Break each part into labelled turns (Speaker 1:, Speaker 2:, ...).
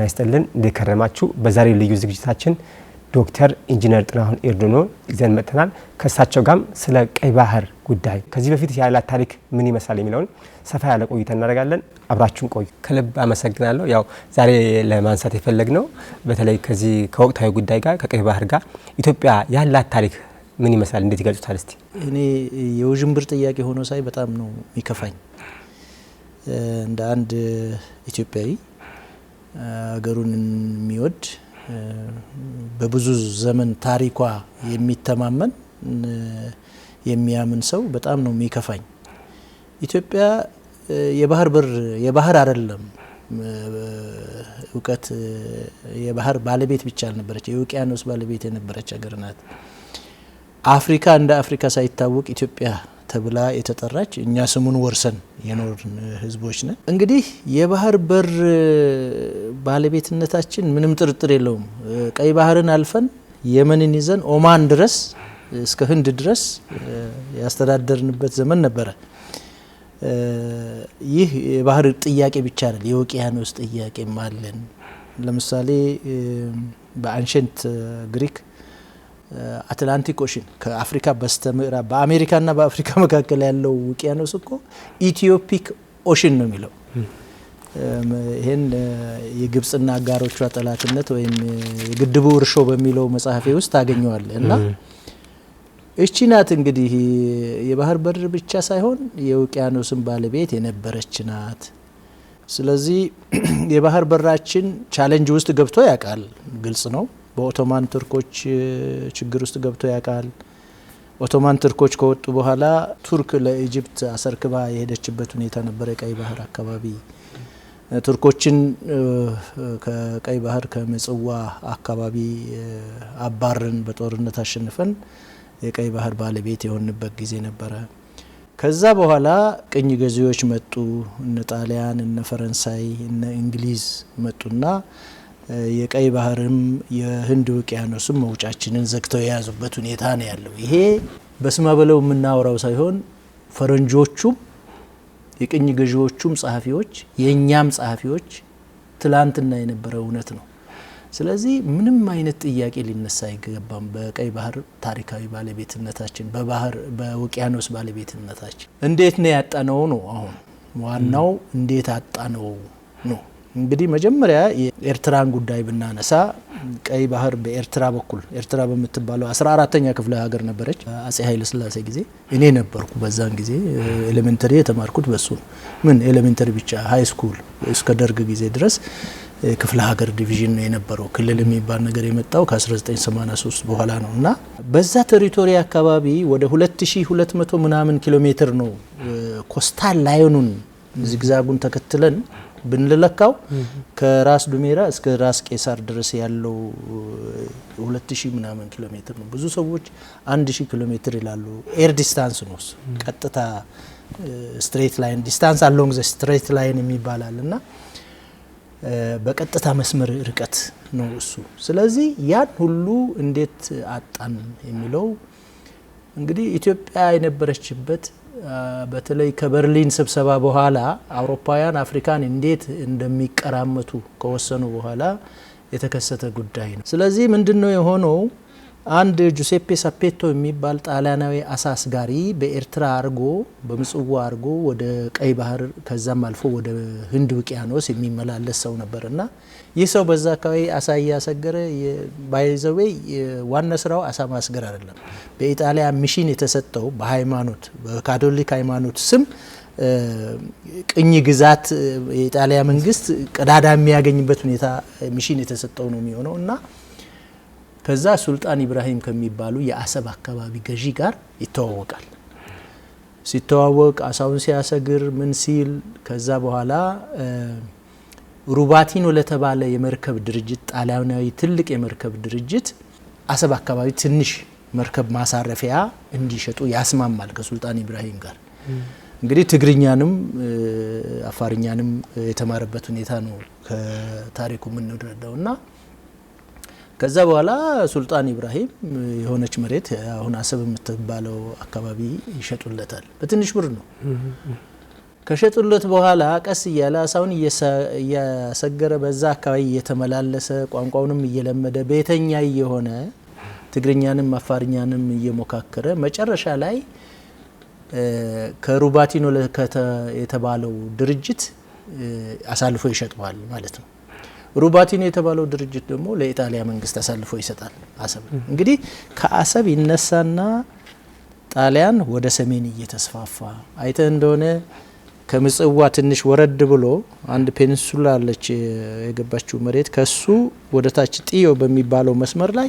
Speaker 1: ይስጥልን እንደከረማችሁ በዛሬው ልዩ ዝግጅታችን ዶክተር ኢንጂነር ጥላሁን ኤርዶኖ ይዘን መጥተናል ከሳቸው ጋርም ስለ ቀይ ባህር ጉዳይ ከዚህ በፊት ያላት ታሪክ ምን ይመስላል የሚለውን ሰፋ ያለ ቆይታ እናደርጋለን አብራችሁን ቆዩ ከልብ አመሰግናለሁ ያው ዛሬ ለማንሳት የፈለግነው በተለይ ከዚህ ከወቅታዊ ጉዳይ ጋር ከቀይ ባህር ጋር ኢትዮጵያ ያላት ታሪክ ምን ይመስላል እንዴት ይገልጹታል እስቲ
Speaker 2: እኔ የውዥንብር ጥያቄ ሆኖ ሳይ በጣም ነው የሚከፋኝ እንደ አንድ ኢትዮጵያዊ አገሩን የሚወድ በብዙ ዘመን ታሪኳ የሚተማመን የሚያምን ሰው በጣም ነው የሚከፋኝ ኢትዮጵያ የባህር አይደለም እውቀት የባህር ባለቤት ብቻ አልነበረች የውቅያኖስ ባለቤት የነበረች ሀገር ናት አፍሪካ እንደ አፍሪካ ሳይታወቅ ኢትዮጵያ ተብላ የተጠራች እኛ ስሙን ወርሰን የኖርን ህዝቦች ነን እንግዲህ የባህር በር ባለቤትነታችን ምንም ጥርጥር የለውም ቀይ ባህርን አልፈን የመንን ይዘን ኦማን ድረስ እስከ ህንድ ድረስ ያስተዳደርንበት ዘመን ነበረ ይህ የባህር ጥያቄ ብቻ አይደል የውቅያኖስ ጥያቄም አለን ለምሳሌ በአንሸንት ግሪክ አትላንቲክ ኦሽን ከአፍሪካ በስተምዕራብ በአሜሪካና በአፍሪካ መካከል ያለው ውቅያኖስ እኮ ኢትዮፒክ ኦሽን ነው የሚለው ይሄን የግብጽና አጋሮቿ ጠላትነት ወይም የግድቡ እርሾ በሚለው መጽሐፌ ውስጥ ታገኘዋለህ እና እቺ ናት እንግዲህ የባህር በር ብቻ ሳይሆን የውቅያኖስን ባለቤት የነበረች ናት ስለዚህ የባህር በራችን ቻሌንጅ ውስጥ ገብቶ ያውቃል ግልጽ ነው በኦቶማን ቱርኮች ችግር ውስጥ ገብቶ ያውቃል ኦቶማን ቱርኮች ከወጡ በኋላ ቱርክ ለኢጂፕት አሰርክባ የሄደችበት ሁኔታ ነበር የቀይ ባህር አካባቢ ቱርኮችን ከቀይ ባህር ከምጽዋ አካባቢ አባረን በጦርነት አሸንፈን የቀይ ባህር ባለቤት የሆንበት ጊዜ ነበረ ከዛ በኋላ ቅኝ ገዢዎች መጡ እነ ጣሊያን እነ ፈረንሳይ እነ እንግሊዝ መጡና የቀይ ባህርም የህንድ ውቅያኖስም መውጫችንን ዘግተው የያዙበት ሁኔታ ነው ያለው ይሄ በስማ በለው የምናወራው ሳይሆን ፈረንጆቹም የቅኝ ገዢዎቹም ጸሐፊዎች የኛም ጸሐፊዎች ትላንትና የነበረ እውነት ነው ስለዚህ ምንም አይነት ጥያቄ ሊነሳ አይገባም በቀይ ባህር ታሪካዊ ባለቤትነታችን በውቅያኖስ ባለቤትነታችን እንዴት ነው ያጣነው ነው አሁን ዋናው እንዴት አጣነው ነው እንግዲህ መጀመሪያ የኤርትራን ጉዳይ ብናነሳ ቀይ ባህር በኤርትራ በኩል ኤርትራ በመትባለው 14ኛ ክፍለ ሀገር ነበረች አጼ ኃይለ ሥላሴ ጊዜ እኔ ነበርኩ በዛን ጊዜ ኤሌመንተሪ የተማርኩት በሱ ምን ኤሌመንተሪ ብቻ ሃይ ስኩል እስከ ደርግ ጊዜ ድረስ ክፍለ ሀገር ዲቪዥን ነው የነበረው ክልል የሚባል ነገር የመጣው ከ1983 በኋላ ነውና በዛ ቴሪቶሪ አካባቢ ወደ 2200 ምናምን ኪሎ ሜትር ነው ኮስታል ላይኑን ዚግዛጉን ተከትለን ብንለካው ከራስ ዱሜራ እስከ ራስ ቄሳር ድረስ ያለው 2000 ምናምን ኪሎ ሜትር ነው ብዙ ሰዎች 1000 ኪሎ ሜትር ይላሉ ኤር ዲስታንስ ነው ቀጥታ ስትሬት ላይን ዲስታንስ አሎንግ ዘ ስትሬት ላይን የሚባላልና በቀጥታ መስመር ርቀት ነው እሱ ስለዚህ ያን ሁሉ እንዴት አጣን የሚለው እንግዲህ ኢትዮጵያ የነበረችበት በተለይ ከበርሊን ስብሰባ በኋላ አውሮፓውያን አፍሪካን እንዴት እንደሚቀራመቱ ከወሰኑ በኋላ የተከሰተ ጉዳይ ነው ስለዚህ ምንድነው የሆነው አንድ ጁሴፔ ሳፔቶ የሚባል ጣሊያናዊ አሳስጋሪ በኤርትራ አርጎ በምጽዋ አርጎ ወደ ቀይ ባህር ከዛም አልፎ ወደ ህንድ ውቅያኖስ የሚመላለስ ሰው ነበርና ይህ ሰው በዛ አካባቢ አሳ ያሰገረ ባይዘዌ ዋና ስራው አሳ ማስገር አይደለም በኢጣሊያ ሚሽን የተሰጠው በሃይማኖት በካቶሊክ ሃይማኖት ስም ቅኝ ግዛት የኢጣሊያ መንግስት ቀዳዳ የሚያገኝበት ሁኔታ ሚሽን የተሰጠው ነው የሚሆነውና ከዛ ሱልጣን ኢብራሂም ከሚባሉ የአሰብ አካባቢ ገዢ ጋር ይተዋወቃል ሲተዋወቅ አሳውን ሲያሰግር ምን ሲል ከዛ በኋላ ሩባቲኖ ለተባለ የመርከብ ድርጅት ጣሊያናዊ ትልቅ የመርከብ ድርጅት አሰብ አካባቢ ትንሽ መርከብ ማሳረፊያ እንዲሸጡ ያስማማል ከሱልጣን ኢብራሂም ጋር እንግዲህ ትግርኛንም አፋርኛንም የተማረበት ሁኔታ ነው ከታሪኩ ምን እንደረዳውና ከዛ በኋላ ሱልጣን ኢብራሂም የሆነች መሬት አሁን አሰብ የምትባለው አካባቢ ይሸጡለታል በትንሽ ብር ነው ከሸጡለት በኋላ ቀስ እያለ አሳውን እያሰገረ በዛ አካባቢ እየተመላለሰ ቋንቋውንም እየለመደ ቤተኛ እየሆነ ትግርኛንም አፋርኛንም እየሞካከረ መጨረሻ ላይ ከሩባቲኖ የተባለው ድርጅት አሳልፎ ይሸጠዋል ማለት ነው። ሩባቲኖ የተባለው ድርጅት ደግሞ ለኢጣሊያ መንግስት አሳልፎ ይሰጣል አሰብ። እንግዲህ ከአሰብ ይነሳና ጣሊያን ወደ ሰሜን እየተስፋፋ አይተ እንደሆነ ከምጽዋ ትንሽ ወረድ ብሎ አንድ ፔኒንሱላ አለች የገባችው መሬት ከሱ ወደ ታች ጥዮ በሚባለው መስመር ላይ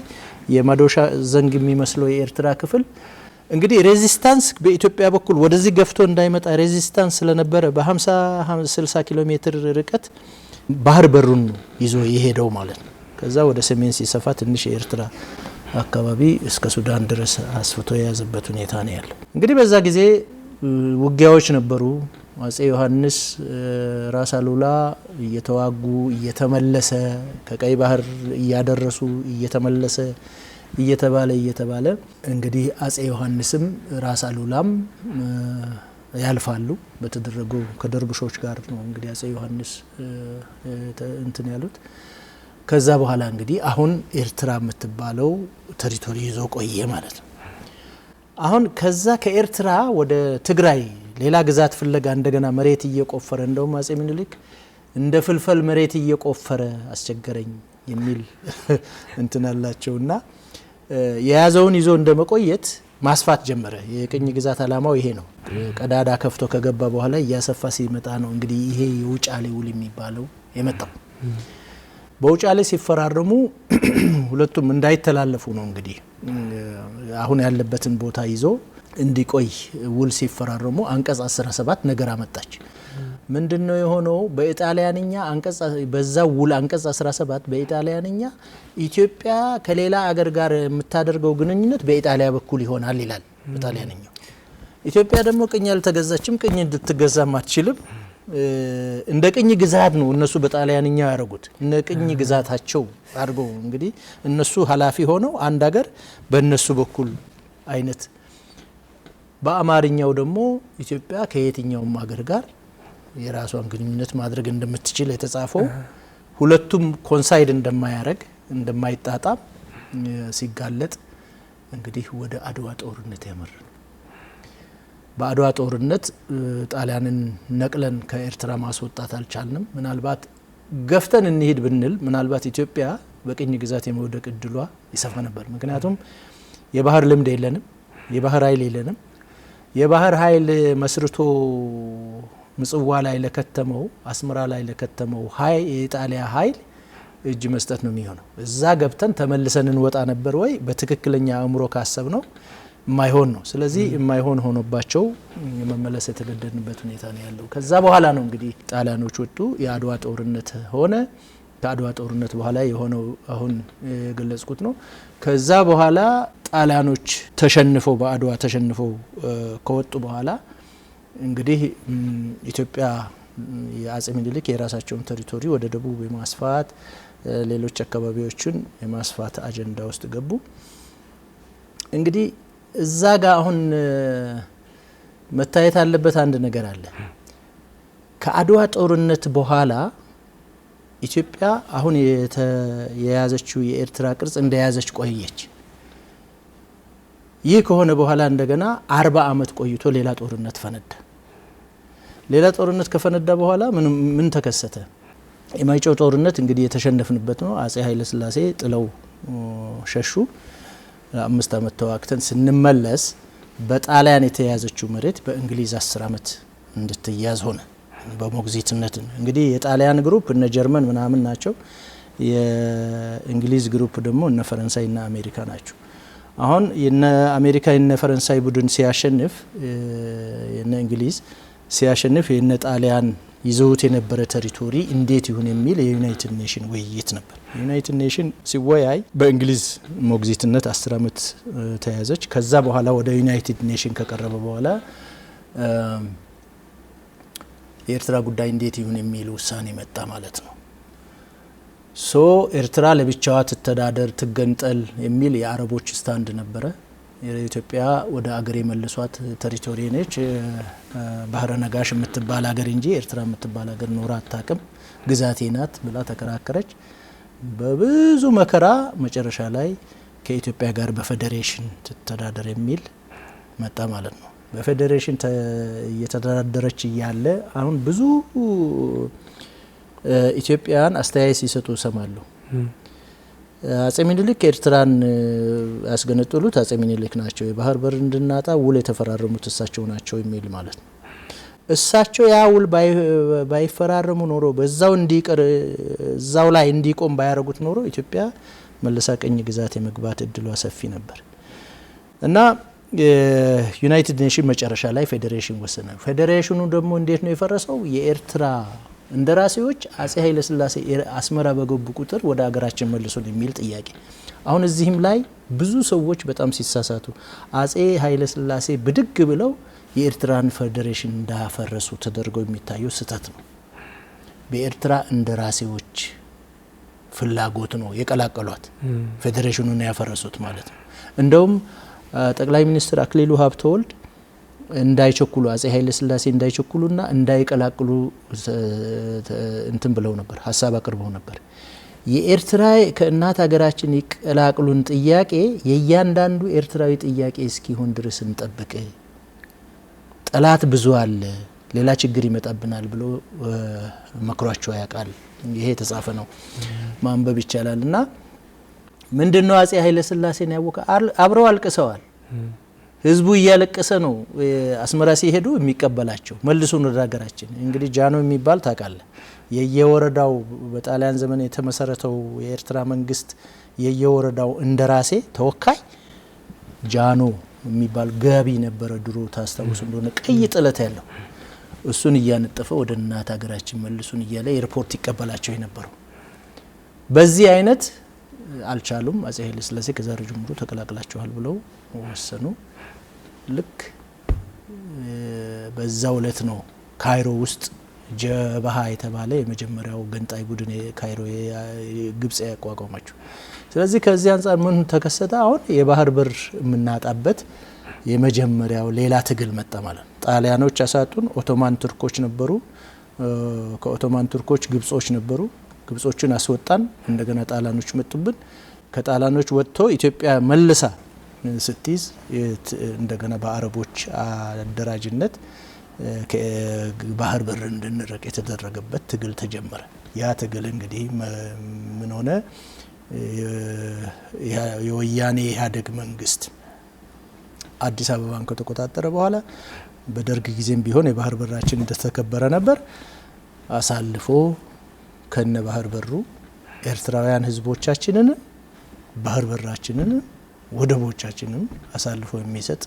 Speaker 2: የማዶሻ ዘንግ የሚመስለው የኤርትራ ክፍል እንግዲህ ሬዚስታንስ በኢትዮጵያ በኩል ወደዚህ ገፍቶ እንዳይመጣ ሬዚስታንስ ስለነበረ በ50 60 ኪሎ ሜትር ርቀት ባህር በሩን ይዞ የሄደው ማለት ነው። ከዛ ወደ ሰሜን ሲሰፋ ትንሽ የኤርትራ አካባቢ እስከ ሱዳን ድረስ አስፍቶ የያዘበት ሁኔታ ነው ያለው። እንግዲህ በዛ ጊዜ ውጊያዎች ነበሩ። አጼ ዮሐንስ ራስ አሉላ እየተዋጉ እየተመለሰ ከቀይ ባህር እያደረሱ እየተመለሰ እየተባለ እንግዲህ አጼ ዮሐንስም ራስ አሉላም ያልፋሉ። በተደረገው ከደርቡሾች ጋር ነው እንግዲህ አጼ ዮሐንስ እንትን ያሉት። ከዛ በኋላ እንግዲህ አሁን ኤርትራ የምትባለው ቴሪቶሪ ይዞ ቆየ ማለት ነው። አሁን ከዛ ከኤርትራ ወደ ትግራይ ሌላ ግዛት ፍለጋ እንደገና መሬት እየቆፈረ እንደውም አጼ ምኒልክ እንደ ፍልፈል መሬት እየቆፈረ አስቸገረኝ የሚል እንትን አላቸውና የያዘውን ይዞ እንደመቆየት ማስፋት ጀመረ። የቅኝ ግዛት አላማው ይሄ ነው። ቀዳዳ ከፍቶ ከገባ በኋላ እያሰፋ ሲመጣ ነው እንግዲህ ይሄ የውጫሌ ውል የሚባለው የመጣው። በውጫሌ ሲፈራረሙ ሁለቱም እንዳይተላለፉ ነው እንግዲህ አሁን ያለበትን ቦታ ይዞ እንዲቆይ ውል ሲፈራረሙ አንቀጽ 17 ነገር አመጣች። ምንድነው የሆነው? በኢጣሊያንኛ አንቀጽ በዛ ውል አንቀጽ 17 በኢጣሊያንኛ ኢትዮጵያ ከሌላ አገር ጋር የምታደርገው ግንኙነት በኢጣሊያ በኩል ይሆናል ይላል በጣሊያንኛው። ኢትዮጵያ ደግሞ ቅኝ አልተገዛችም፣ ቅኝ እንድትገዛም አትችልም። እንደ ቅኝ ግዛት ነው እነሱ በጣሊያንኛ ያደረጉት። እነ ቅኝ ግዛታቸው አድርገው እንግዲህ እነሱ ኃላፊ ሆነው አንድ አገር በእነሱ በኩል አይነት። በአማርኛው ደግሞ ኢትዮጵያ ከየትኛውም አገር ጋር የራሷን ግንኙነት ማድረግ እንደምትችል የተጻፈው ሁለቱም ኮንሳይድ እንደማያረግ እንደማይጣጣም ሲጋለጥ እንግዲህ ወደ አድዋ ጦርነት ያመራ። በአድዋ ጦርነት ጣሊያንን ነቅለን ከኤርትራ ማስወጣት አልቻልንም። ምናልባት ገፍተን እንሂድ ብንል ምናልባት ኢትዮጵያ በቅኝ ግዛት የመውደቅ እድሏ ይሰፋ ነበር። ምክንያቱም የባህር ልምድ የለንም፣ የባህር ኃይል የለንም። የባህር ኃይል መስርቶ ምጽዋ ላይ ለከተመው አስመራ ላይ ለከተመው የኢጣሊያ ኃይል እጅ መስጠት ነው የሚሆነው። እዛ ገብተን ተመልሰን እንወጣ ነበር ወይ? በትክክለኛ አእምሮ ካሰብ ነው የማይሆን ነው። ስለዚህ የማይሆን ሆኖባቸው መመለስ የተገደድንበት ሁኔታ ነው ያለው። ከዛ በኋላ ነው እንግዲህ ጣሊያኖች ወጡ፣ የአድዋ ጦርነት ሆነ። ከአድዋ ጦርነት በኋላ የሆነው አሁን የገለጽኩት ነው። ከዛ በኋላ ጣሊያኖች ተሸንፈው በአድዋ ተሸንፈው ከወጡ በኋላ እንግዲህ ኢትዮጵያ የአጼ ምኒልክ የራሳቸውን ቴሪቶሪ ወደ ደቡብ የማስፋት ሌሎች አካባቢዎችን የማስፋት አጀንዳ ውስጥ ገቡ። እንግዲህ እዛ ጋር አሁን መታየት አለበት አንድ ነገር አለ። ከአድዋ ጦርነት በኋላ ኢትዮጵያ አሁን የያዘችው የኤርትራ ቅርጽ እንደያዘች ቆየች። ይህ ከሆነ በኋላ እንደገና 40 ዓመት ቆይቶ ሌላ ጦርነት ፈነዳ። ሌላ ጦርነት ከፈነዳ በኋላ ምን ተከሰተ? የማይጨው ጦርነት እንግዲህ የተሸነፍንበት ነው። አጼ ኃይለ ሥላሴ ጥለው ሸሹ። 5 ዓመት ተዋግተን ስንመለስ በጣሊያን የተያዘችው መሬት በእንግሊዝ 10 ዓመት እንድትያዝ ሆነ። በሞግዚትነት እንግዲህ የጣሊያን ግሩፕ እነ ጀርመን ምናምን ናቸው። የእንግሊዝ ግሩፕ ደግሞ እነ ፈረንሳይ እና አሜሪካ ናቸው። አሁን የነ አሜሪካ የነ ፈረንሳይ ቡድን ሲያሸንፍ የነ እንግሊዝ ሲያሸንፍ የነ ጣሊያን ይዘውት የነበረ ቴሪቶሪ እንዴት ይሁን የሚል የዩናይትድ ኔሽን ውይይት ነበር። ዩናይትድ ኔሽን ሲወያይ በእንግሊዝ ሞግዚትነት 10 ዓመት ተያዘች። ከዛ በኋላ ወደ ዩናይትድ ኔሽን ከቀረበ በኋላ የኤርትራ ጉዳይ እንዴት ይሁን የሚል ውሳኔ መጣ ማለት ነው። ኤርትራ ለብቻዋ ትተዳደር ትገንጠል የሚል የአረቦች ስታንድ ነበረ። ኢትዮጵያ ወደ አገር የመልሷት ቴሪቶሪ ነች። ባህረ ነጋሽ የምትባል ሀገር እንጂ ኤርትራ የምትባል ሀገር ኖራ አታውቅም፣ ግዛቴ ናት ብላ ተከራከረች። በብዙ መከራ መጨረሻ ላይ ከኢትዮጵያ ጋር በፌዴሬሽን ትተዳደር የሚል መጣ ማለት ነው። በፌዴሬሽን እየተዳደረች እያለ አሁን ብዙ ኢትዮጵያውያን አስተያየት ሲሰጡ ሰማለሁ። አጼ ሚኒሊክ ኤርትራን ያስገነጠሉት አጼ ሚኒሊክ ናቸው፣ የባህር በር እንድናጣ ውል የተፈራረሙት እሳቸው ናቸው የሚል ማለት ነው። እሳቸው ያ ውል ባይፈራረሙ ኖሮ በዛው እንዲቀር እዛው ላይ እንዲቆም ባያረጉት ኖሮ ኢትዮጵያ መልሳ ቀኝ ግዛት የመግባት እድሏ ሰፊ ነበር እና ዩናይትድ ኔሽን መጨረሻ ላይ ፌዴሬሽን ወሰነ። ፌዴሬሽኑ ደግሞ እንዴት ነው የፈረሰው? የኤርትራ እንደራሴዎች አጼ ኃይለ ሥላሴ አስመራ በገቡ ቁጥር ወደ ሀገራችን መልሱን የሚል ጥያቄ። አሁን እዚህም ላይ ብዙ ሰዎች በጣም ሲሳሳቱ አጼ ኃይለ ሥላሴ ብድግ ብለው የኤርትራን ፌዴሬሽን እንዳፈረሱ ተደርገው የሚታየው ስህተት ነው። በኤርትራ እንደራሴዎች ፍላጎት ነው የቀላቀሏት ፌዴሬሽኑን ያፈረሱት ማለት ነው። እንደውም ጠቅላይ ሚኒስትር አክሊሉ ሀብተወልድ እንዳይቸኩሉ አጼ ኃይለ ሥላሴ እንዳይቸኩሉና እንዳይቀላቅሉ እንትን ብለው ነበር፣ ሀሳብ አቅርበው ነበር። የኤርትራ ከእናት ሀገራችን ይቀላቅሉን ጥያቄ የእያንዳንዱ ኤርትራዊ ጥያቄ እስኪሆን ድረስ እንጠብቅ፣ ጠላት ብዙ አለ፣ ሌላ ችግር ይመጣብናል ብሎ መክሯቸው ያውቃል። ይሄ የተጻፈ ነው፣ ማንበብ ይቻላል። እና ምንድነው አጼ ኃይለ ሥላሴን ያወቀ አብረው አልቅሰዋል። ህዝቡ እያለቀሰ ነው አስመራ ሲሄዱ የሚቀበላቸው መልሱን ወደ ሀገራችን። እንግዲህ ጃኖ የሚባል ታውቃለህ፣ የየወረዳው በጣሊያን ዘመን የተመሰረተው የኤርትራ መንግስት የየወረዳው እንደራሴ ተወካይ ጃኖ የሚባል ጋቢ ነበረ ድሮ ታስታውሱ እንደሆነ ቀይ ጥለት ያለው እሱን እያነጠፈ ወደ እናት ሀገራችን መልሱን እያለ ኤርፖርት ይቀበላቸው የነበረው። በዚህ አይነት አልቻሉም። አጼ ኃይለ ሥላሴ ከዛሬ ጀምሮ ተቀላቅላቸዋል ብለው ወሰኑ። ልክ በዛው ዕለት ነው ካይሮ ውስጥ ጀበሃ የተባለ የመጀመሪያው ገንጣይ ቡድን ካይሮ ግብጽ ያቋቋማቸው። ስለዚህ ከዚህ አንጻር ምን ተከሰተ? አሁን የባህር በር የምናጣበት የመጀመሪያው ሌላ ትግል መጣ ማለት ነው። ጣሊያኖች አሳጡን፣ ኦቶማን ቱርኮች ነበሩ። ከኦቶማን ቱርኮች ግብጾች ነበሩ። ግብጾችን አስወጣን፣ እንደገና ጣሊያኖች መጡብን። ከጣሊያኖች ወጥቶ ኢትዮጵያ መልሳ ስትይዝ እንደገና በአረቦች አደራጅነት ባህር በር እንድንረቅ የተደረገበት ትግል ተጀመረ። ያ ትግል እንግዲህ ምን ሆነ? የወያኔ ኢህአዴግ መንግስት አዲስ አበባን ከተቆጣጠረ በኋላ በደርግ ጊዜም ቢሆን የባህር በራችን እንደተከበረ ነበር። አሳልፎ ከነ ባህር በሩ ኤርትራውያን ህዝቦቻችንን ባህር በራችንን ወደቦቻችንን አሳልፎ የሚሰጥ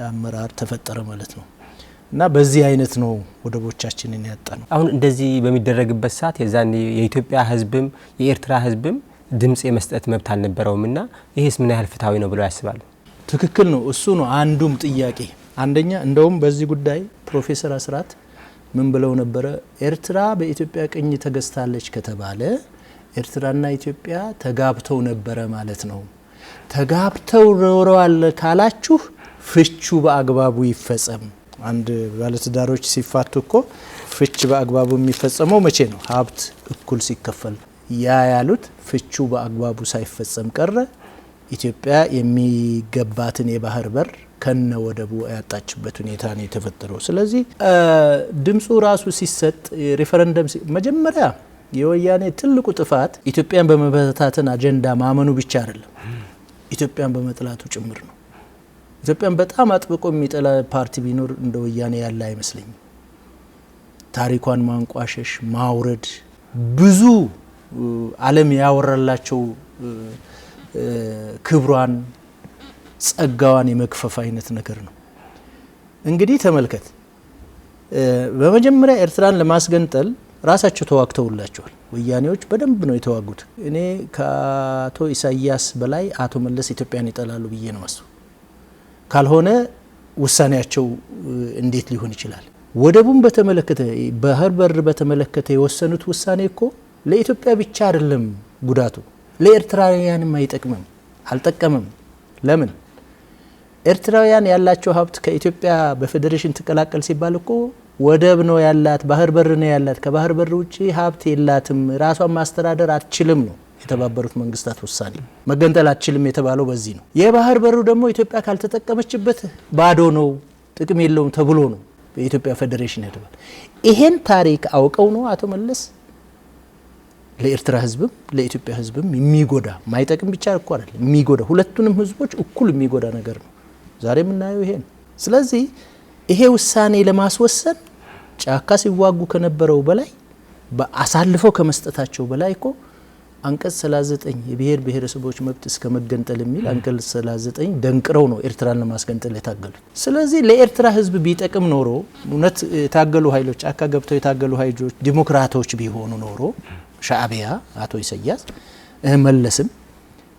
Speaker 2: አመራር ተፈጠረ ማለት ነው። እና በዚህ አይነት ነው ወደቦቻችንን ያጣነው።
Speaker 1: አሁን እንደዚህ በሚደረግበት ሰዓት የዛን የኢትዮጵያ ህዝብም የኤርትራ ህዝብም ድምጽ የመስጠት መብት አልነበረውምና ይሄስ ምን ያህል ፍትሃዊ ነው ብለው ያስባሉ?
Speaker 2: ትክክል ነው። እሱ ነው አንዱም ጥያቄ። አንደኛ እንደውም በዚህ ጉዳይ ፕሮፌሰር አስራት ምን ብለው ነበረ? ኤርትራ በኢትዮጵያ ቅኝ ተገዝታለች ከተባለ ኤርትራና ኢትዮጵያ ተጋብተው ነበረ ማለት ነው። ተጋብተው ኖረዋል ካላችሁ ፍቹ በአግባቡ ይፈጸም። አንድ ባለትዳሮች ሲፋቱ እኮ ፍች በአግባቡ የሚፈጸመው መቼ ነው? ሀብት እኩል ሲከፈል። ያ ያሉት ፍቹ በአግባቡ ሳይፈጸም ቀረ። ኢትዮጵያ የሚገባትን የባህር በር ከነ ወደቡ ያጣችበት ሁኔታ ነው የተፈጠረው። ስለዚህ ድምፁ ራሱ ሲሰጥ ሪፈረንደም መጀመሪያ የወያኔ ትልቁ ጥፋት ኢትዮጵያን በመበታተን አጀንዳ ማመኑ ብቻ አይደለም፣ ኢትዮጵያን በመጥላቱ ጭምር ነው። ኢትዮጵያን በጣም አጥብቆ የሚጠላ ፓርቲ ቢኖር እንደ ወያኔ ያለ አይመስለኝም። ታሪኳን ማንቋሸሽ፣ ማውረድ፣ ብዙ ዓለም ያወራላቸው ክብሯን ጸጋዋን የመክፈፍ አይነት ነገር ነው። እንግዲህ ተመልከት፣ በመጀመሪያ ኤርትራን ለማስገንጠል ራሳቸው ተዋግተውላቸዋል። ወያኔዎች በደንብ ነው የተዋጉት። እኔ ከአቶ ኢሳያስ በላይ አቶ መለስ ኢትዮጵያን ይጠላሉ ብዬ ነው ማስበው። ካልሆነ ውሳኔያቸው እንዴት ሊሆን ይችላል? ወደቡን በተመለከተ ባህር በር በተመለከተ የወሰኑት ውሳኔ እኮ ለኢትዮጵያ ብቻ አይደለም ጉዳቱ፣ ለኤርትራውያንም አይጠቅምም፣ አልጠቀምም። ለምን? ኤርትራውያን ያላቸው ሀብት ከኢትዮጵያ በፌዴሬሽን ተቀላቀል ሲባል እኮ ወደብ ነው ያላት፣ ባህር በር ነው ያላት፣ ከባህር በር ውጪ ሀብት የላትም፣ ራሷን ማስተዳደር አትችልም ነው የተባበሩት መንግስታት ውሳኔ። መገንጠል አትችልም የተባለው በዚህ ነው። የባህር በሩ ደግሞ ኢትዮጵያ ካልተጠቀመችበት ባዶ ነው፣ ጥቅም የለውም ተብሎ ነው በኢትዮጵያ ፌዴሬሽን የተባለ። ይሄን ታሪክ አውቀው ነው አቶ መለስ ለኤርትራ ህዝብም ለኢትዮጵያ ህዝብም የሚጎዳ ማይጠቅም ብቻ እኮ አይደለም የሚጎዳ ሁለቱንም ህዝቦች እኩል የሚጎዳ ነገር ነው ዛሬ የምናየው ይሄ ነው። ስለዚህ ይሄ ውሳኔ ለማስወሰን ጫካ ሲዋጉ ከነበረው በላይ በአሳልፈው ከመስጠታቸው በላይ እኮ አንቀጽ 39 የብሔር ብሔረሰቦች መብት እስከ መገንጠል የሚል አንቀጽ 39 ደንቅረው ነው ኤርትራን ለማስገንጠል የታገሉት። ስለዚህ ለኤርትራ ህዝብ ቢጠቅም ኖሮ እውነት የታገሉ ኃይሎች ጫካ ገብተው የታገሉ ኃይሎች ዲሞክራቶች ቢሆኑ ኖሮ ሻዕቢያ አቶ ኢሳያስ መለስም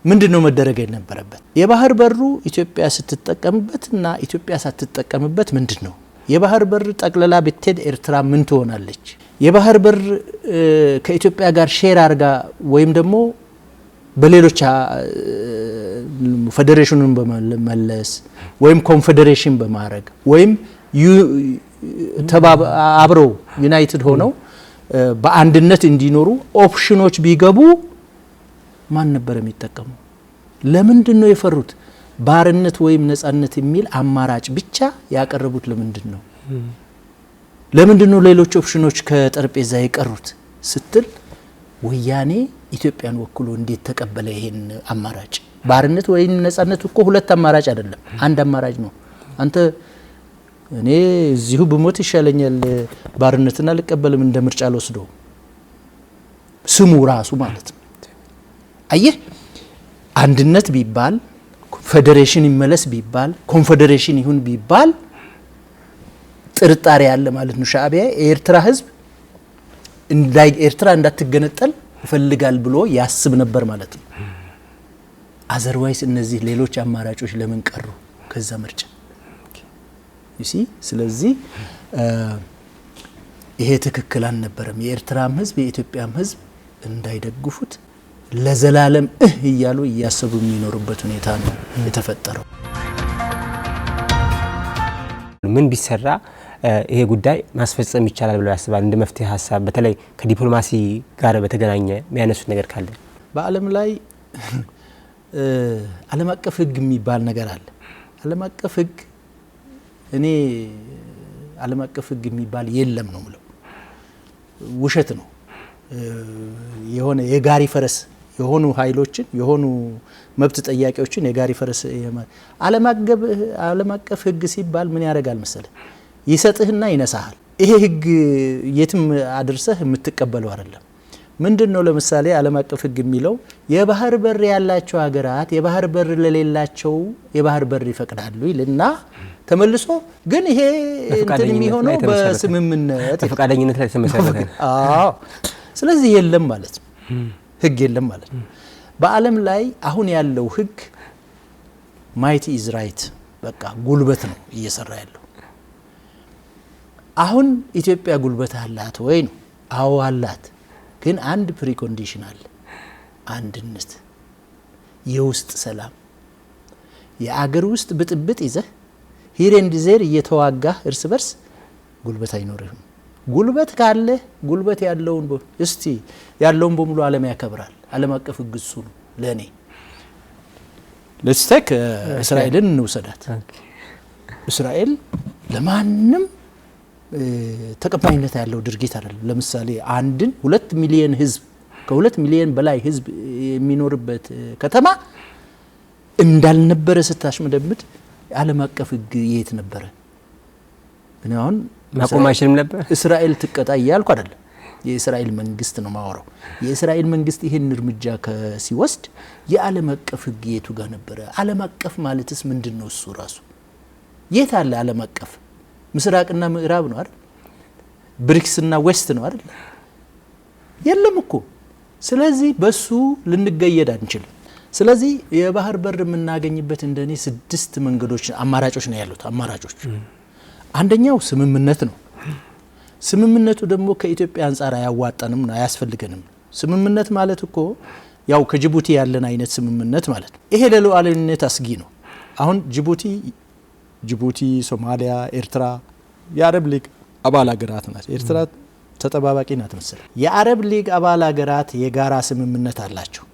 Speaker 2: ምንድነው መደረግ የነበረበት? የባህር በሩ ኢትዮጵያ ስትጠቀምበትና ኢትዮጵያ ሳትጠቀምበት ምንድነው? የባህር በር ጠቅለላ ብትሄድ ኤርትራ ምን ትሆናለች? የባህር በር ከኢትዮጵያ ጋር ሼር አርጋ ወይም ደግሞ በሌሎች ፌዴሬሽኑን በመለስ ወይም ኮንፌዴሬሽን በማድረግ ወይም አብረው ዩናይትድ ሆነው በአንድነት እንዲኖሩ ኦፕሽኖች ቢገቡ ማን ነበር የሚጠቀመው? ለምንድነው የፈሩት? ባርነት ወይም ነጻነት የሚል አማራጭ ብቻ ያቀረቡት ለምንድነው? ለምንድነው ሌሎች ኦፕሽኖች ከጠረጴዛ የቀሩት ስትል ወያኔ ኢትዮጵያን ወክሎ እንዴት ተቀበለ ይሄን አማራጭ? ባርነት ወይም ነጻነት እኮ ሁለት አማራጭ አይደለም፣ አንድ አማራጭ ነው። አንተ እኔ እዚሁ ብሞት ይሻለኛል ባርነትና ልቀበልም እንደ ምርጫ ልወስደው ስሙ ራሱ ማለት ነው። አየህ አንድነት ቢባል ፌዴሬሽን ይመለስ ቢባል ኮንፌዴሬሽን ይሁን ቢባል ጥርጣሬ ያለ ማለት ነው። ሻዕቢያ የኤርትራ ህዝብ ኤርትራ እንዳትገነጠል ይፈልጋል ብሎ ያስብ ነበር ማለት ነው። አዘርዋይስ እነዚህ ሌሎች አማራጮች ለምን ቀሩ ከዛ ምርጫ? you see ስለዚህ ይሄ ትክክል አልነበረም። የኤርትራም ህዝብ የኢትዮጵያም ህዝብ እንዳይደግፉት ለዘላለም እያሉ እያሰቡ የሚኖሩበት ሁኔታ ነው የተፈጠረው።
Speaker 1: ምን ቢሰራ ይሄ ጉዳይ ማስፈጸም ይቻላል ብለው ያስባል? እንደ መፍትሄ ሀሳብ በተለይ ከዲፕሎማሲ ጋር በተገናኘ የሚያነሱት ነገር ካለ?
Speaker 2: በዓለም ላይ ዓለም አቀፍ ህግ የሚባል ነገር አለ። ዓለም አቀፍ ህግ እኔ ዓለም አቀፍ ህግ የሚባል የለም ነው የምለው። ውሸት ነው። የሆነ የጋሪ ፈረስ የሆኑ ኃይሎችን የሆኑ መብት ጠያቂዎችን የጋሪ ፈረስ ዓለም አቀፍ ህግ ሲባል ምን ያደርጋል መሰለ? ይሰጥህና ይነሳሃል። ይሄ ህግ የትም አድርሰህ የምትቀበለው አይደለም። ምንድነው ለምሳሌ ዓለም አቀፍ ህግ የሚለው የባህር በር ያላቸው ሀገራት የባህር በር ለሌላቸው የባህር በር ይፈቅዳሉ ይልና ተመልሶ ግን ይሄ እንትን የሚሆነው በስምምነት
Speaker 1: በፈቃደኝነት ላይ ተመሰረተ ነው።
Speaker 2: አዎ ስለዚህ የለም ማለት ነው። ህግ የለም ማለት ነው። በዓለም ላይ አሁን ያለው ህግ ማይቲ ኢዝ ራይት በቃ ጉልበት ነው እየሰራ ያለው። አሁን ኢትዮጵያ ጉልበት አላት ወይ ነው? አዎ አላት። ግን አንድ ፕሪኮንዲሽን አለ። አንድነት፣ የውስጥ ሰላም። የአገር ውስጥ ብጥብጥ ይዘህ ሂር ኤንድ ዜር እየተዋጋህ እርስ በርስ ጉልበት አይኖርህም። ጉልበት ካለ ጉልበት ያለውን እስቲ ያለውን በሙሉ ዓለም ያከብራል። ዓለም አቀፍ ህግ እሱ ነው ለኔ። let's take እስራኤልን እንውሰዳት። እስራኤል ለማንም ተቀባይነት ያለው ድርጊት አይደለም። ለምሳሌ አንድን 2 ሚሊዮን ህዝብ ከ2 ሚሊዮን በላይ ህዝብ የሚኖርበት ከተማ እንዳልነበረ ስታሽመደምድ ዓለም አቀፍ ህግ የት ነበረ? እኔ አሁን
Speaker 1: ማቆም አይችልም ነበር።
Speaker 2: እስራኤል ትቀጣ እያልኩ አይደለም። የእስራኤል መንግስት ነው ማወራው። የእስራኤል መንግስት ይሄን እርምጃ ሲወስድ የዓለም አቀፍ ህግ የቱ ጋር ነበረ? ዓለም አቀፍ ማለትስ ምንድነው? እሱ ራሱ የት አለ ዓለም አቀፍ? ምስራቅና ምዕራብ ነው አይደል? ብሪክስና ዌስት ነው አይደል? የለም እኮ። ስለዚህ በሱ ልንገየድ አንችልም። ስለዚህ የባህር በር የምናገኝበት እንደኔ 6 መንገዶች አማራጮች ነው ያሉት። አማራጮች አንደኛው ስምምነት ነው። ስምምነቱ ደግሞ ከኢትዮጵያ አንፃር አያዋጣንም ነው አያስፈልገንም። ስምምነት ማለት እኮ ያው ከጅቡቲ ያለን አይነት ስምምነት ማለት ነው። ይሄ ለሉዓላዊነት አስጊ ነው። አሁን ጅቡቲ ጅቡቲ፣ ሶማሊያ፣ ኤርትራ የአረብ ሊግ አባል ሀገራት ናቸው። ኤርትራ ተጠባባቂ ናት መሰለኝ። የአረብ ሊግ አባል ሀገራት የጋራ ስምምነት አላቸው።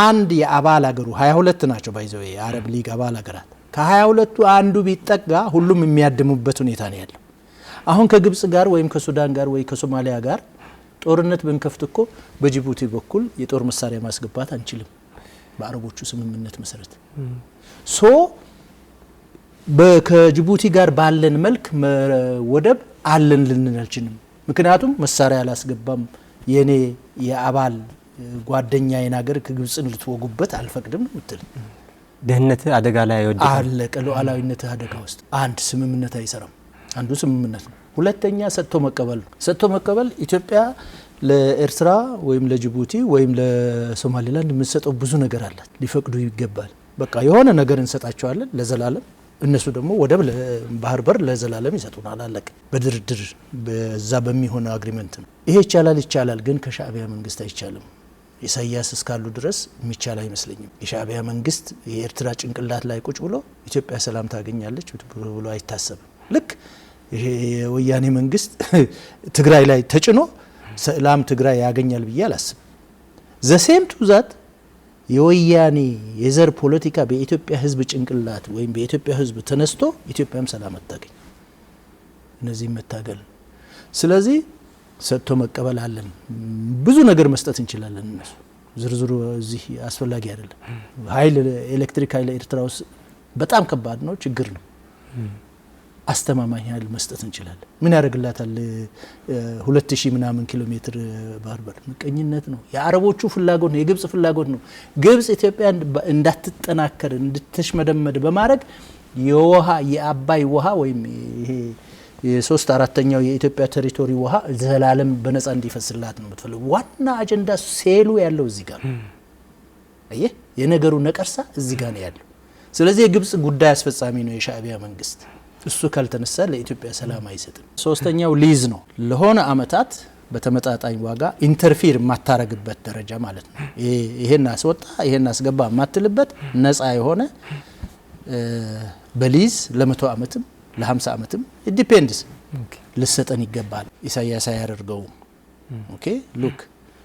Speaker 2: አንድ የአባል ሀገሩ 22 ናቸው ባይዘው የአረብ ሊግ አባል ሀገራት ከ22ቱ አንዱ ቢጠጋ ሁሉም የሚያድሙበት ሁኔታ ነው ያለው። አሁን ከግብጽ ጋር ወይም ከሱዳን ጋር ወይ ከሶማሊያ ጋር ጦርነት ብንከፍት እኮ በጅቡቲ በኩል የጦር መሳሪያ ማስገባት አንችልም በአረቦቹ ስምምነት መሰረት። ከጅቡቲ ጋር ባለን መልክ ወደብ አለን ልንል አልችልም። ምክንያቱም መሳሪያ አላስገባም የኔ የአባል ጓደኛዬን ሀገር ከግብጽን ልትወጉበት አልፈቅድም ነው ምትል።
Speaker 1: ደህንነት አደጋ ላይ ወድቋል።
Speaker 2: አለቀ። ሉዓላዊነት አደጋ ውስጥ አንድ ስምምነት አይሰራም። አንዱ ስምምነት ነው። ሁለተኛ ሰጥቶ መቀበል ነው። ሰጥቶ መቀበል ኢትዮጵያ ለኤርትራ ወይም ለጅቡቲ ወይም ለሶማሊላንድ የምትሰጠው ብዙ ነገር አላት። ሊፈቅዱ ይገባል። በቃ የሆነ ነገር እንሰጣቸዋለን ለዘላለም፣ እነሱ ደግሞ ወደብ ባህር በር ለዘላለም ይሰጡናል። አለቀ። በድርድር በዛ በሚሆነ አግሪመንት ነው። ይሄ ይቻላል፣ ግን ከሻዕቢያ መንግስት አይቻልም። ኢሳያስ እስካሉ ድረስ የሚቻል አይመስለኝም። የሻዕቢያ መንግስት የኤርትራ ጭንቅላት ላይ ቁጭ ብሎ ኢትዮጵያ ሰላም ታገኛለች ብሎ አይታሰብም። ልክ የወያኔ መንግስት ትግራይ ላይ ተጭኖ ሰላም ትግራይ ያገኛል ብዬ አላስብም። ዘሴም ቱዛት የወያኔ የዘር ፖለቲካ በኢትዮጵያ ህዝብ ጭንቅላት ወይም በኢትዮጵያ ህዝብ ተነስቶ ኢትዮጵያም ሰላም አታገኝ። እነዚህ መታገል። ስለዚህ ሰጥቶ መቀበል አለን። ብዙ ነገር መስጠት እንችላለን። እነሱ ዝርዝሩ እዚህ አስፈላጊ አይደለም። ኃይል ኤሌክትሪክ ኃይል ኤርትራ ውስጥ በጣም ከባድ ነው፣ ችግር ነው። አስተማማኝ ኃይል መስጠት እንችላለን። ምን ያደርግላታል? 2000 ምናምን ኪሎ ሜትር ባህር በር ምቀኝነት ነው። የአረቦቹ ፍላጎት ነው፣ የግብጽ ፍላጎት ነው። ግብጽ ኢትዮጵያ እንዳትጠናከር እንድትሽመደመድ በማድረግ የአባይ ውሃ ወይም ይሄ የ3/4 የኢትዮጵያ ቴሪቶሪ ውሃ ዘላለም በነፃ እንዲፈስላት ነው የምትፈልገው። ዋና አጀንዳ ሴሉ ያለው እዚህ ጋር ነው። አየህ፣ የነገሩ ነቀርሳ እዚህ ጋር ነው ያለው። ስለዚህ የግብጽ ጉዳይ አስፈጻሚ ነው የሻዕቢያ መንግስት። እሱ ካልተነሳ ለኢትዮጵያ ሰላም አይሰጥም። ሶስተኛው ሊዝ ነው። ለሆነ አመታት በተመጣጣኝ ዋጋ ኢንተርፊር የማታረግበት ደረጃ ማለት ነው። ይሄን አስወጣ ይሄን አስገባ የማትልበት ነፃ የሆነ በሊዝ ለ100 አመትም ለ50 አመትም ዲፔንድስ ልሰጠን ይገባል። ኢሳያስ ያደርገው ኦኬ ሉክ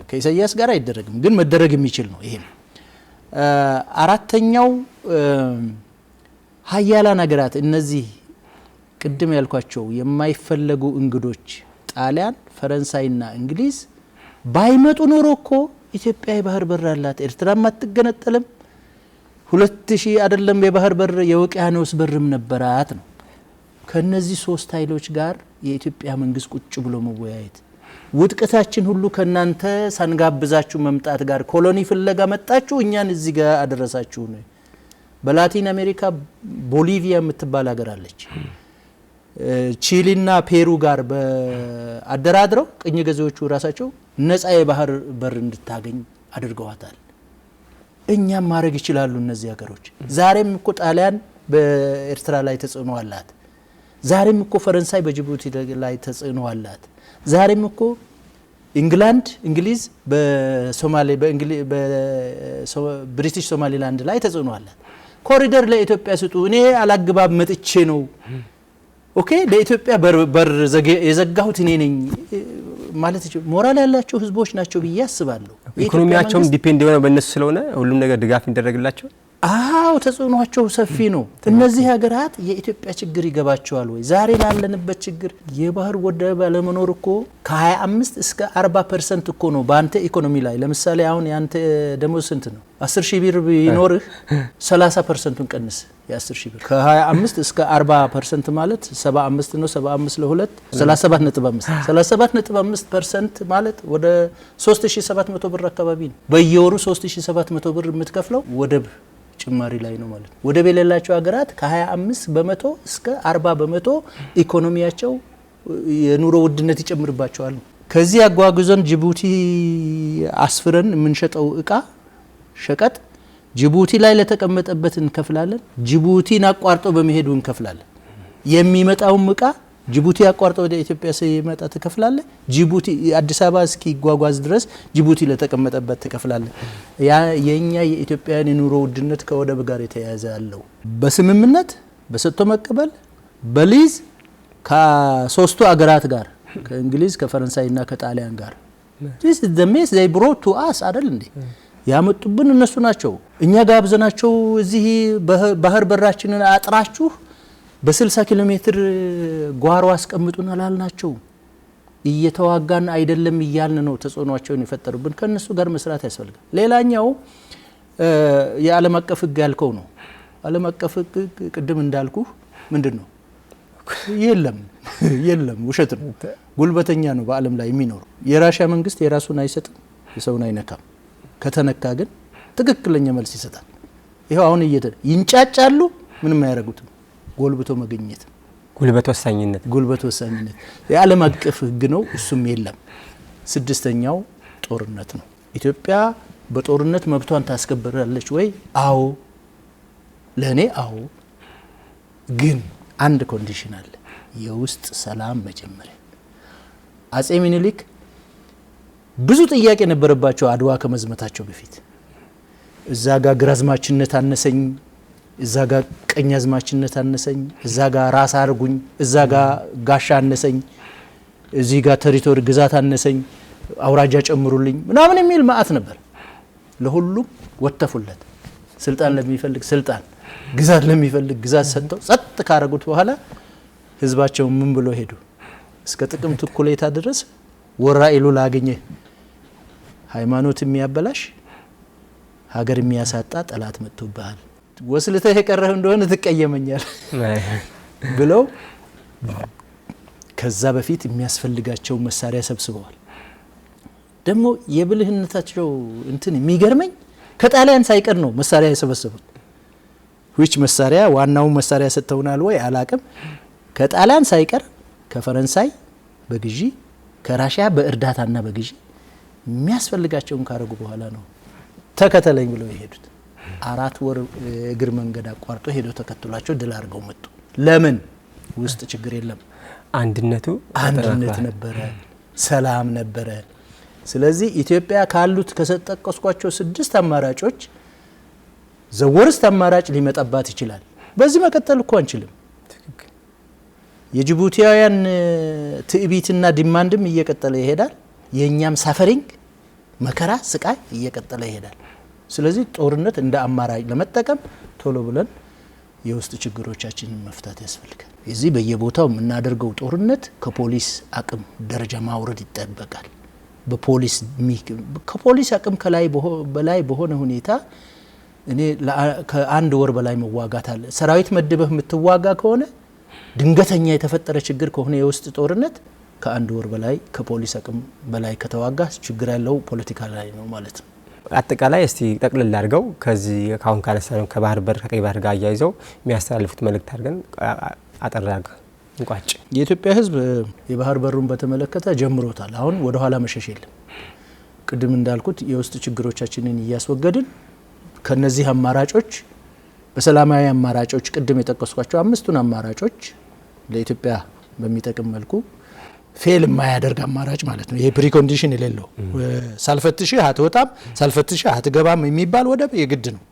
Speaker 2: ከኢሳያስ ጋር አይደረግም፣ ግን መደረግ የሚችል ነው። ይሄም አራተኛው ሀያላን ሀገራት እነዚህ ቅድም ያልኳቸው የማይፈለጉ እንግዶች ጣሊያን፣ ፈረንሳይና እንግሊዝ ባይመጡ ኖሮ እኮ ኢትዮጵያ የባህር በር አላት። ኤርትራም አትገነጠልም። 2000 አይደለም የባህር በር የውቅያኖስ በርም ነበራት ነው። ከነዚህ ሶስት ኃይሎች ጋር የኢትዮጵያ መንግስት ቁጭ ብሎ መወያየት፣ ውድቀታችን ሁሉ ከናንተ ሳንጋብዛችሁ መምጣት ጋር ኮሎኒ ፍለጋ መጣችሁ እኛን እዚህ ጋር አደረሳችሁ ነው። በላቲን አሜሪካ ቦሊቪያ የምትባል ሀገር አለች። ቺሊና ፔሩ ጋር በአደራድረው ቅኝ ገዢዎቹ ራሳቸው ነፃ የባህር በር እንድታገኝ አድርገዋታል። እኛም ማድረግ ይችላሉ እነዚህ ሀገሮች። ዛሬም እኮ ጣሊያን በኤርትራ ላይ ተጽዕኖ አላት። ዛሬም እኮ ፈረንሳይ በጅቡቲ ላይ ተጽዕኖ አላት። ዛሬም እኮ እንግሊዝ በብሪቲሽ ሶማሊላንድ ላይ ተጽዕኖ አላት። ኮሪደር ለኢትዮጵያ ስጡ። እኔ አላግባብ መጥቼ ነው ኦኬ ለኢትዮጵያ በር የዘጋሁት እኔ ነኝ ማለት ይችላል። ሞራል ያላቸው ህዝቦች ናቸው ብዬ አስባለሁ።
Speaker 1: ኢኮኖሚያቸውም ዲፔንድ የሆነ በእነሱ ስለሆነ ሁሉም ነገር ድጋፍ እንደረግላቸው
Speaker 2: አው ተጽዕኖቸው ሰፊ ነው። እነዚህ ሀገራት የኢትዮጵያ ችግር ይገባቸዋል ወይ? ዛሬ ላለንበት ችግር የባህር ወደብ አለመኖር እኮ ከ25 እስከ 40% እኮ ነው በአንተ ኢኮኖሚ ላይ። ለምሳሌ አሁን ያንተ ደሞዝ ስንት ነው? 10,000 ብር ቢኖርህ 30%ን ቀንስ። የ10,000 ብር ከ25 እስከ 40% ማለት 75 ነው። 75 ለ2 37.5 37.5% ማለት ወደ 3700 ብር አካባቢ ነው። በየወሩ 3700 ብር የምትከፍለው ወደብ ጭማሪ ላይ ነው ማለት ነው። ወደብ የሌላቸው ሀገራት ከ25 በመቶ እስከ 40 በመቶ ኢኮኖሚያቸው የኑሮ ውድነት ይጨምርባቸዋል። ከዚህ አጓጉዘን ጅቡቲ አስፍረን የምንሸጠው እቃ ሸቀጥ ጅቡቲ ላይ ለተቀመጠበት እንከፍላለን። ጅቡቲን አቋርጦ በመሄዱ እንከፍላለን። የሚመጣውም እቃ ጅቡቲ አቋርጦ ወደ ኢትዮጵያ ሲመጣ ተከፍላለ። ጅቡቲ አዲስ አበባ እስኪ ጓጓዝ ድረስ ጅቡቲ ለተቀመጠበት ተከፍላለ። የኛ የኢትዮጵያን የኑሮ ውድነት ከወደብ ጋር የተያያዘ ያለው በስምምነት በሰጥቶ መቀበል በሊዝ ከሶስቱ አገራት ጋር ከእንግሊዝ ከፈረንሳይና ከጣሊያን ጋር this is the mess they brought to us አይደል እንዴ ያመጡብን እነሱ ናቸው። እኛ ጋብዘናቸው እዚህ ባህር በራችንን አጥራችሁ በ60 ኪሎ ሜትር ጓሮ አስቀምጡን አላልናቸው። እየተዋጋን አይደለም እያልን ነው ተጽዕኖአቸውን የፈጠሩብን። ከነሱ ጋር መስራት ያስፈልጋል። ሌላኛው የዓለም አቀፍ ሕግ ያልከው ነው። ዓለም አቀፍ ሕግ ቅድም እንዳልኩ ምንድነው? የለም ውሸት ነው። ጉልበተኛ ነው በዓለም ላይ የሚኖረው። የራሽያ መንግስት የራሱን አይሰጥም፣ የሰውን አይነካም። ከተነካ ግን ትክክለኛ መልስ ይሰጣል። ይሄው አሁን ይንጫጫሉ፣ ምንም አያረጉትም። ጎልብቶ መገኘት ጉልበት ወሳኝነት የዓለም አቀፍ ሕግ ነው። እሱም የለም። ስድስተኛው ጦርነት ነው። ኢትዮጵያ በጦርነት መብቷን ታስከብራለች ወይ? አዎ፣ ለኔ አዎ። ግን አንድ ኮንዲሽን አለ፣ የውስጥ ሰላም መጀመሪያ። አጼ ሚኒሊክ ብዙ ጥያቄ ነበረባቸው አድዋ ከመዝመታቸው በፊት። እዛ ጋር ግራዝማችነት አነሰኝ፣ እዛ ጋር ቀኛዝማችነት አነሰኝ፣ እዛ ጋር ራስ አርጉኝ፣ እዛ ጋር ጋሻ አነሰኝ፣ እዚህ ጋር ቴሪቶሪ ግዛት አነሰኝ፣ አውራጃ ጨምሩልኝ ምናምን የሚል ማአት ነበር። ለሁሉም ወተፉለት። ስልጣን ለሚፈልግ ስልጣን፣ ግዛት ለሚፈልግ ግዛት ሰጥተው ጸጥ ካረጉት በኋላ ህዝባቸው ምን ብሎ ሄዱ? እስከ ጥቅምት እኩሌታ ድረስ ወራኢሉ ላገኘ ሃይማኖት የሚያበላሽ ሀገር የሚያሳጣ ጠላት መጥቶብሃል፣ ወስልተህ የቀረህ እንደሆነ ትቀየመኛል ብለው ከዛ በፊት የሚያስፈልጋቸው መሳሪያ ሰብስበዋል። ደግሞ የብልህነታቸው እንትን የሚገርመኝ ከጣሊያን ሳይቀር ነው መሳሪያ የሰበሰቡት። which መሳሪያ ዋናው መሳሪያ ሰጥተውናል ወይ አላቅም። ከጣሊያን ሳይቀር ከፈረንሳይ በግዢ ከራሽያ በእርዳታና በግዢ የሚያስፈልጋቸውን ካረጉ በኋላ ነው ተከተለኝ ብለው የሄዱት። 4 ወር እግር መንገድ አቋርጦ ሄደው ተከትሏቸው ድል አድርገው መጡ። ለምን? ውስጥ ችግር የለም፣ አንድነት ነበረ፣ ሰላም ነበረ። ስለዚህ ኢትዮጵያ ካሉት ከሰጠቀስኳቸው 6 አማራጮች ዘወርስ አማራጭ ሊመጣባት ይችላል። በዚህ መቀጠል እኮ አንችልም። የጅቡቲያውያን ትዕቢትና ዲማንድም እየቀጠለ ይሄዳል። የኛም ሳፈሪንግ መከራ ስቃይ እየቀጠለ ይሄዳል። ስለዚህ ጦርነት እንደ አማራጭ ለመጠቀም ቶሎ ብለን የውስጥ ችግሮቻችንን መፍታት ያስፈልጋል። እዚህ በየቦታው የምናደርገው ጦርነት ከፖሊስ አቅም ደረጃ ማውረድ ይጠበቃል። ከፖሊስ አቅም በላይ በሆነ ሁኔታ እኔ ከአንድ ወር በላይ መዋጋት አለ። ሰራዊት መድበህ የምትዋጋ ከሆነ ድንገተኛ የተፈጠረ ችግር ከሆነ የውስጥ ጦርነት ከአንድ ወር በላይ ከፖሊስ አቅም በላይ ከተዋጋ ችግር ያለው ፖለቲካ ላይ ነው ማለት ነው።
Speaker 1: አጠቃላይ እስቲ ጠቅልል አድርገው ከዚህ ካሁን ካነሳነው ከባህር በር ከቀይ ባህር ጋር አያይዘው የሚያስተላልፉት መልእክት አድርገን አጠራርገ እንቋጭ።
Speaker 2: የኢትዮጵያ ሕዝብ የባህር በሩን በተመለከተ ጀምሮታል። አሁን ወደ ኋላ መሸሽ የለም። ቅድም እንዳልኩት የውስጥ ችግሮቻችንን እያስወገድን ከነዚህ አማራጮች በሰላማዊ አማራጮች ቅድም የጠቀስኳቸው 5ቱን አማራጮች ለኢትዮጵያ በሚጠቅም መልኩ ፌል የማያደርግ አማራጭ ማለት ነው። ይሄ ፕሪኮንዲሽን የሌለው ሳልፈትሽህ አትወጣም፣ ሳልፈትሽህ አትገባም የሚባል ወደብ የግድ ነው።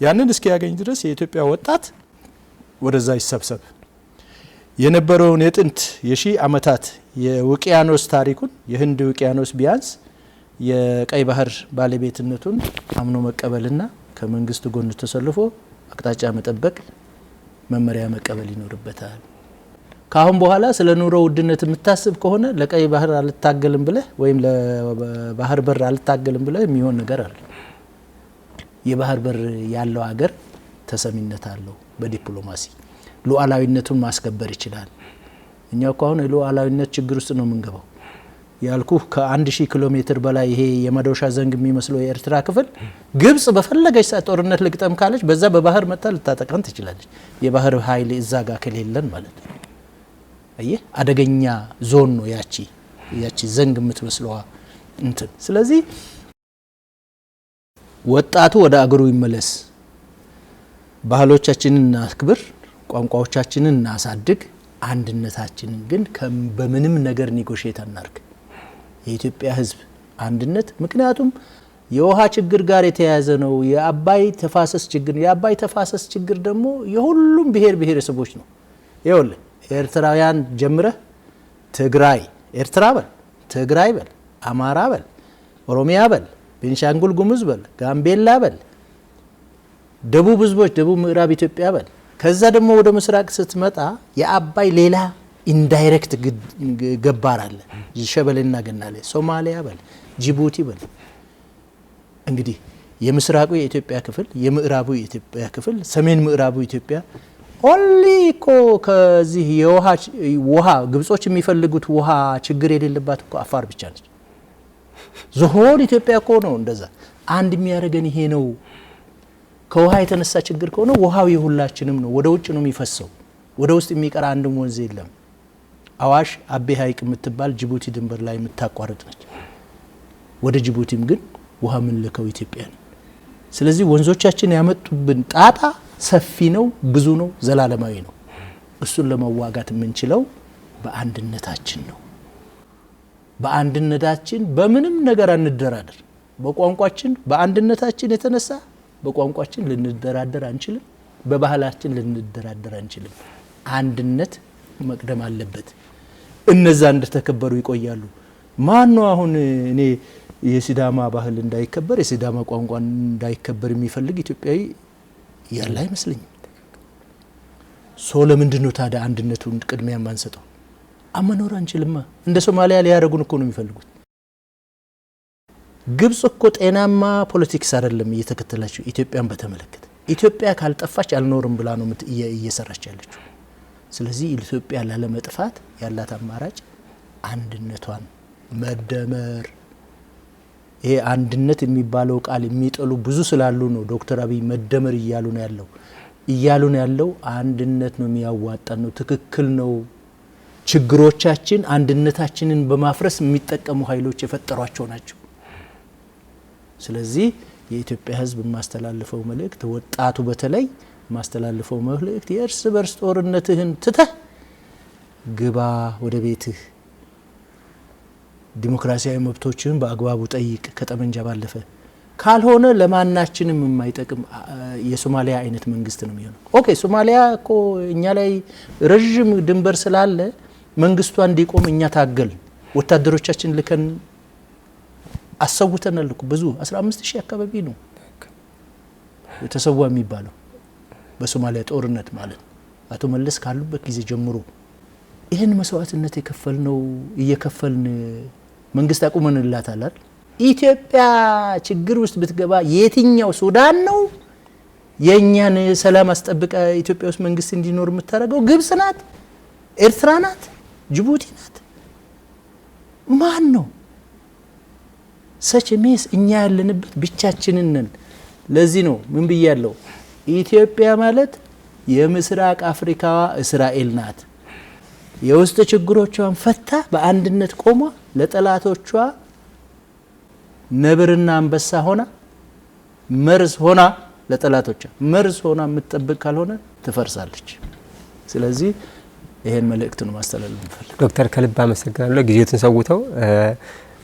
Speaker 2: ያንን እስኪያገኝ ድረስ የኢትዮጵያ ወጣት ወደዛ ይሰብሰብ። የነበረውን የጥንት የሺህ ዓመታት የውቅያኖስ ታሪኩን የህንድ ውቅያኖስ ቢያንስ የቀይ ባህር ባለቤትነቱን አምኖ መቀበልና ከመንግስት ጎን ተሰልፎ አቅጣጫ መጠበቅ መመሪያ መቀበል ይኖርበታል። ካሁን በኋላ ስለ ኑሮ ውድነት የምታስብ ከሆነ ለቀይ ባህር አልታገልም ብለህ ወይም ለባህር በር አልታገልም ብለህ የሚሆን ነገር አለ። የባህር በር ያለው ሀገር ተሰሚነት አለው። በዲፕሎማሲ ሉዓላዊነቱን ማስከበር ይችላል። እኛ እኮ አሁን የሉዓላዊነት ችግር ውስጥ ነው የምንገባው። ያልኩህ ከ1000 ኪሎ ሜትር በላይ ይሄ የመዶሻ ዘንግ የሚመስለው የኤርትራ ክፍል ግብጽ በፈለገች ሰዓት ጦርነት ልግጠም ካለች በዛ በባህር መጣ ልታጠቃን ትችላለች። የባህር ኃይል እዛ ጋር ከሌለን ማለት ነው። አየህ አደገኛ ዞን ነው ያቺ ዘንግ የምትመስለዋ እንትን። ስለዚህ ወጣቱ ወደ አገሩ ይመለስ፣ ባህሎቻችንን እናክብር፣ ቋንቋዎቻችንን እናሳድግ፣ አንድነታችንን ግን በምንም ነገር ኔጎሽየት አናርግ። የኢትዮጵያ ሕዝብ አንድነት ምክንያቱም የውሃ ችግር ጋር የተያያዘ ነው። የአባይ ተፋሰስ ችግር የአባይ ተፋሰስ ችግር ደግሞ የሁሉም ብሔር ብሔረሰቦች ነው። ይኸውልህ ኤርትራውያን ጀምረህ ትግራይ ኤርትራ በል ትግራይ በል አማራ በል ኦሮሚያ በል ቤንሻንጉል ጉሙዝ በል ጋምቤላ በል ደቡብ ህዝቦች ደቡብ ምዕራብ ኢትዮጵያ በል ከዛ ደግሞ ወደ ምስራቅ ስትመጣ የአባይ ሌላ ኢንዳይሬክት ገባር አለ። ሸበሌና ገናሌ ሶማሊያ በል ጅቡቲ በል እንግዲህ የምስራቁ የኢትዮጵያ ክፍል የምዕራቡ የኢትዮጵያ ክፍል ሰሜን ምዕራቡ ኢትዮጵያ ኦንሊ እኮ ከዚህ ውሃ ግብጾች የሚፈልጉት ውሃ ችግር የሌለባት እኮ አፋር ብቻ ነች። ዝሆን ኢትዮጵያ እኮ ነው እንደዛ አንድ የሚያደርገን ይሄ ነው። ከውሃ የተነሳ ችግር ከሆነ ውሃው የሁላችንም ነው። ወደ ውጭ ነው የሚፈሰው። ወደ ውስጥ የሚቀር አንድም ወንዝ የለም። አዋሽ አቤ ሀይቅ የምትባል ጅቡቲ ድንበር ላይ የምታቋርጥ ነች። ወደ ጅቡቲም ግን ውሃ ምንልከው ኢትዮጵያ ነው። ስለዚህ ወንዞቻችን ያመጡብን ጣጣ ሰፊ ነው፣ ብዙ ነው፣ ዘላለማዊ ነው። እሱን ለመዋጋት የምንችለው በአንድነታችን ነው። በአንድነታችን በምንም ነገር አንደራደር። በቋንቋችን በአንድነታችን የተነሳ በቋንቋችን ልንደራደር አንችልም። በባህላችን ልንደራደር አንችልም። አንድነት መቅደም አለበት። እነዛ እንደተከበሩ ይቆያሉ። ማን ነው አሁን እኔ የሲዳማ ባህል እንዳይከበር የሲዳማ ቋንቋ እንዳይከበር የሚፈልግ ኢትዮጵያዊ ያለ አይመስልኝም። ለምንድን ነው ታዲያ አንድነቱን ቅድሚያ ማንሰጠው? አመኖር አንችልማ። እንደ ሶማሊያ ሊያደርጉን እኮ ነው የሚፈልጉት። ግብጽ እኮ ጤናማ ፖለቲክስ አይደለም እየተከተላችሁ ኢትዮጵያን በተመለከተ። ኢትዮጵያ ካልጠፋች አልኖርም ብላ ነው እየሰራች ያለችው። ስለዚህ ኢትዮጵያ ላለመጥፋት ያላት አማራጭ አንድነቷን መደመር። ይሄ አንድነት የሚባለው ቃል የሚጠሉ ብዙ ስላሉ ነው ዶክተር አብይ መደመር እያሉ ነው ያለው። አንድነት ነው የሚያዋጣን ነው። ትክክል ነው። ችግሮቻችን አንድነታችንን በማፍረስ የሚጠቀሙ ኃይሎች የፈጠሯቸው ናቸው። ስለዚህ የኢትዮጵያ ሕዝብ የማስተላልፈው መልእክት ወጣቱ በተለይ የማስተላልፈው መልእክት የእርስ በርስ ጦርነትህን ትተህ ግባ ወደ ቤትህ። ዲሞክራሲያዊ መብቶችን በአግባቡ ጠይቅ ከጠመንጃ ባለፈ። ካልሆነ ለማናችንም የማይጠቅም የሶማሊያ አይነት መንግስት ነው የሚሆነው። ኦኬ ሶማሊያ እኮ እኛ ላይ ረጅም ድንበር ስላለ መንግስቷ እንዲቆም እኛ ታገል ወታደሮቻችን ልከን አሰውተናል እኮ ብዙ 15000 አካባቢ ነው የተሰዋ የሚባለው በሶማሊያ ጦርነት ማለት አቶ መለስ ካሉበት ጊዜ ጀምሮ ይሄን መስዋዕትነት የከፈልነው እየከፈልን መንግስት አቁመንላታል አይደል? ኢትዮጵያ ችግር ውስጥ ብትገባ የትኛው ሱዳን ነው የኛን ሰላም አስጠብቃ ኢትዮጵያ ውስጥ መንግስት እንዲኖር የምታደርገው? ግብጽ ናት፣ ኤርትራ ናት፣ ጅቡቲ ናት። ማን ነው? ሰችሜስ እኛ ያለንበት ብቻችንን ነን። ለዚህ ነው ምን ብያለሁ? ኢትዮጵያ ማለት የምስራቅ አፍሪካዋ እስራኤል ናት። የውስጥ ችግሮቿን ፈታ በአንድነት ቆሟ ለጠላቶቿ ነብርና አንበሳ ሆና መርዝ ሆና ለጠላቶቿ መርዝ ሆና የምትጠብቅ ካልሆነ ትፈርሳለች። ስለዚህ ይሄን መልእክት ነው ማስተላለፍ እንፈልግ።
Speaker 1: ዶክተር ከልብ አመሰግናለሁ። ጊዜዎትን ሰውተው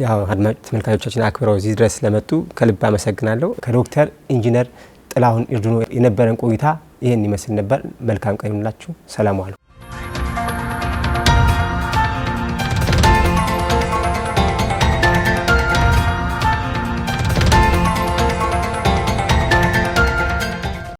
Speaker 1: ያው አድማጭ ተመልካቾቻችን አክብረው እዚህ ድረስ ለመጡ ከልብ አመሰግናለሁ። ከዶክተር ኢንጂነር ጥላሁን ኢርድኖ የነበረን ቆይታ ይሄን ይመስል ነበር። መልካም ቀን ይሁንላችሁ። ሰላም ዋሉ።